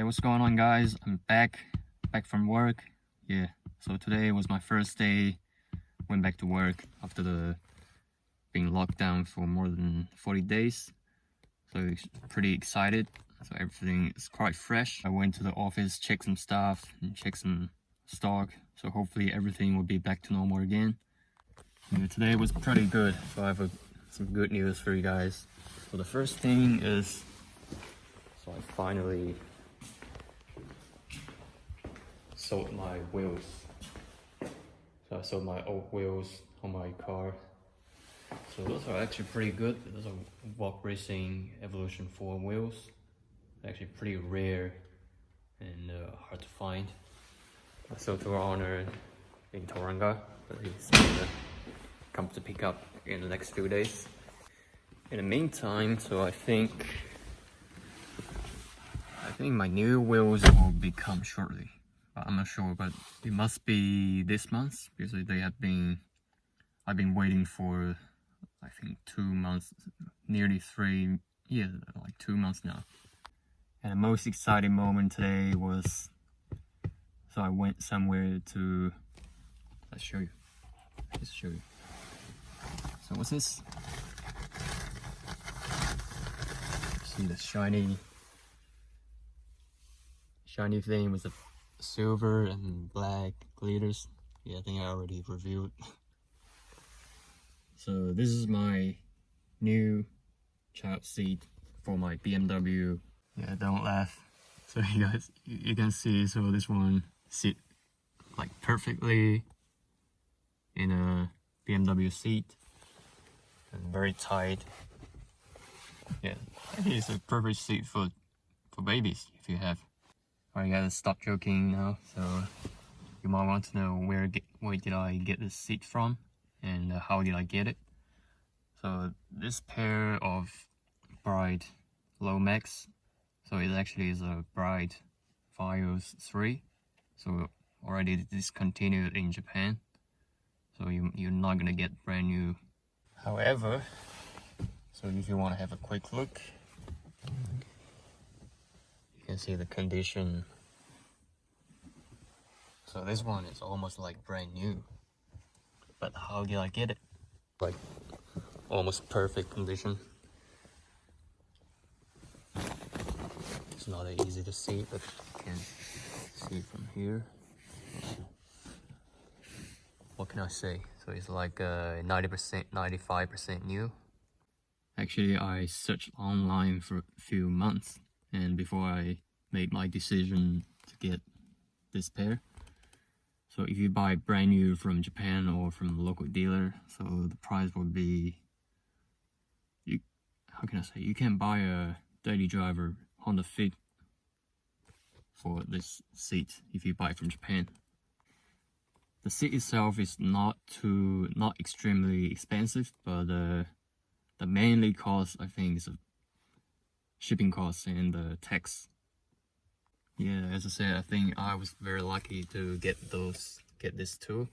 Hey, what's going on, guys? I'm back from work. Yeah, so today was my first day. Went back to work after being locked down for more than 40 days. So pretty excited. So everything is quite fresh. I went to the office, checked some stuff and checked some stock. So hopefully everything will be back to normal again. Yeah, today was pretty good. So I have some good news for you guys. So the first thing is, so I finally sold my wheels. So I sold my old wheels on my car. So those are actually pretty good. Those are Walk Racing Evolution 4 wheels. They're actually pretty rare and hard to find. I sold to our owner in Tauranga, but he's gonna come to pick up in the next few days. In the meantime, so I think my new wheels will be come shortly. I'm not sure, but it must be this month because I've been waiting for I think 2 months, nearly 3 years, like 2 months now. And the most exciting moment today was, so I went somewhere to, let's show you. So what's this? See the shiny thing with the silver and black glitters. Yeah, I think I already reviewed. So this is my new child seat for my BMW. Yeah, don't laugh. So you can see, so this one sit like perfectly in a BMW seat and very tight. Yeah, I think it's a perfect seat for babies if you have. I gotta stop joking now. So you might want to know where did I get this seat from and how did I get it. So this pair of Bride Low Max, so it actually is a Bride Vios 3, so already discontinued in Japan, so you're not gonna get brand new. However, so if you want to have a quick look, you can see the condition. So this one is almost like brand new, but how did I get it? Like almost perfect condition. It's not that easy to see, but you can see from here. What can I say? So it's like 90%, 95% new. Actually, I searched online for a few months, and before I made my decision to get this pair. So if you buy brand new from Japan or from a local dealer, so the price would be, how can I say, you can buy a daily driver Honda Fit for this seat if you buy it from Japan. The seat itself is not extremely expensive, but the mainly cost, I think, is shipping costs and the tax. Yeah, as I said, I think I was very lucky to get this too.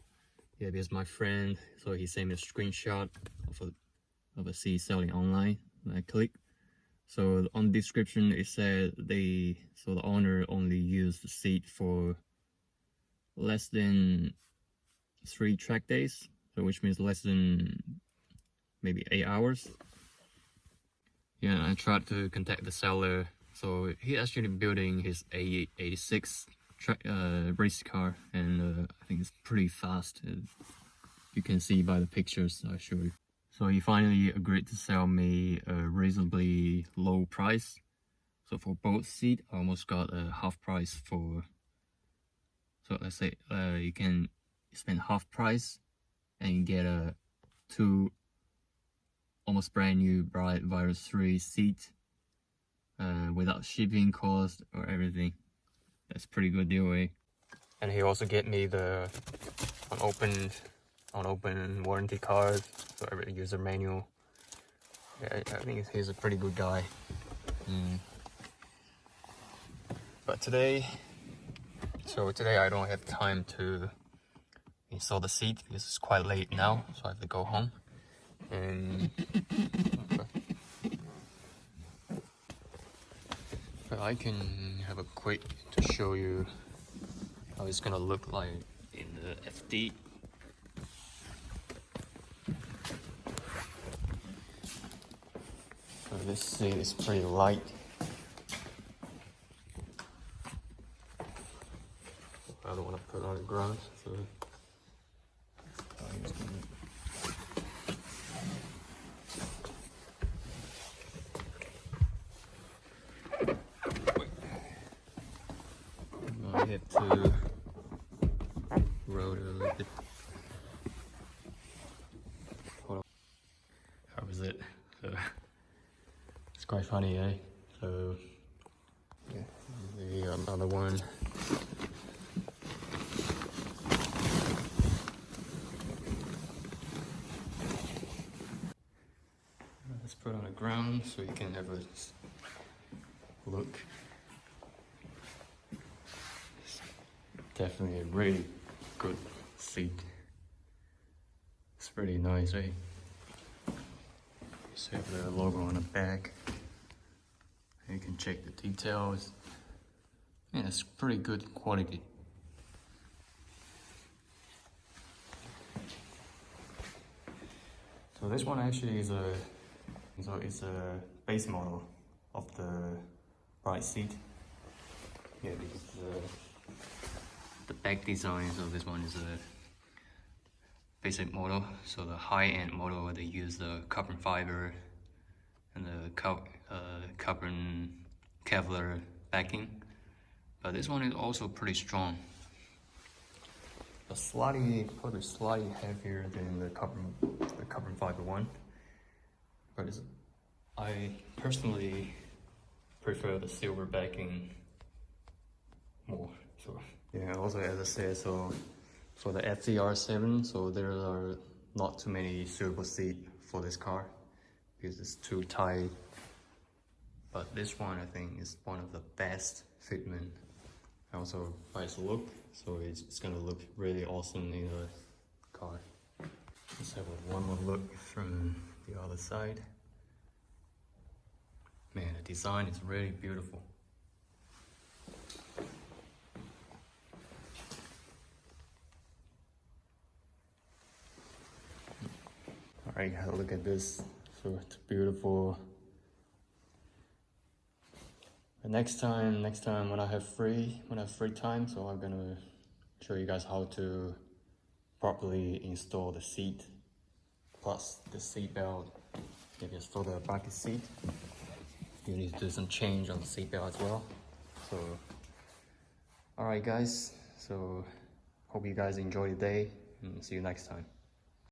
Yeah, because my friend, so he sent me a screenshot of a seat selling online, and I clicked. So on the description it said the owner only used the seat for less than 3 track days, so which means less than maybe 8 hours. Yeah, I tried to contact the seller. So he's actually building his 86 race car, and I think it's pretty fast. You can see by the pictures I showed you. So he finally agreed to sell me a reasonably low price. So for both seats, I almost got a half price for. So let's say you can spend half price and you get a 2 almost brand new Bride Vios 3 seat without shipping cost or everything. That's pretty good deal, eh? And he also get me the unopened warranty card, so every user manual. Yeah, I think he's a pretty good guy. But today I don't have time to install the seat because it's quite late now, so I have to go home. And I can have a quick to show you how it's gonna look like in the FD. So this seat is pretty light. I don't want to put it on the ground, so I'm just gonna... I have to roll it a little bit. Hold on. How was it? So, it's quite funny, eh? So yeah, the other one. Let's put it on the ground so you can have a look. It's definitely a really good seat. It's pretty nice, eh? Just have the logo on the back. You can check the details. Yeah, it's pretty good quality. So this one actually is it's a base model of the right seat. Yeah, because the back design of this one is a basic model. So the high-end model, they use the carbon fiber and the carbon Kevlar backing. But this one is also pretty strong. But probably slightly heavier than the carbon fiber one. But I personally prefer the silver backing more. So yeah, also as I said, so for the RX-7, so there are not too many suitable seats for this car because it's too tight. But this one I think is one of the best fitment. Also by its look, so it's gonna look really awesome in the car. Let's have one more look from the other side. Man, the design is really beautiful. Alright, look at this. So it's beautiful. But next time when I have free time, so I'm gonna show you guys how to properly install the seat, plus the seat belt. Maybe for the bucket seat, you need to do some change on the seat belt as well. So, alright guys, so hope you guys enjoy the day and see you next time.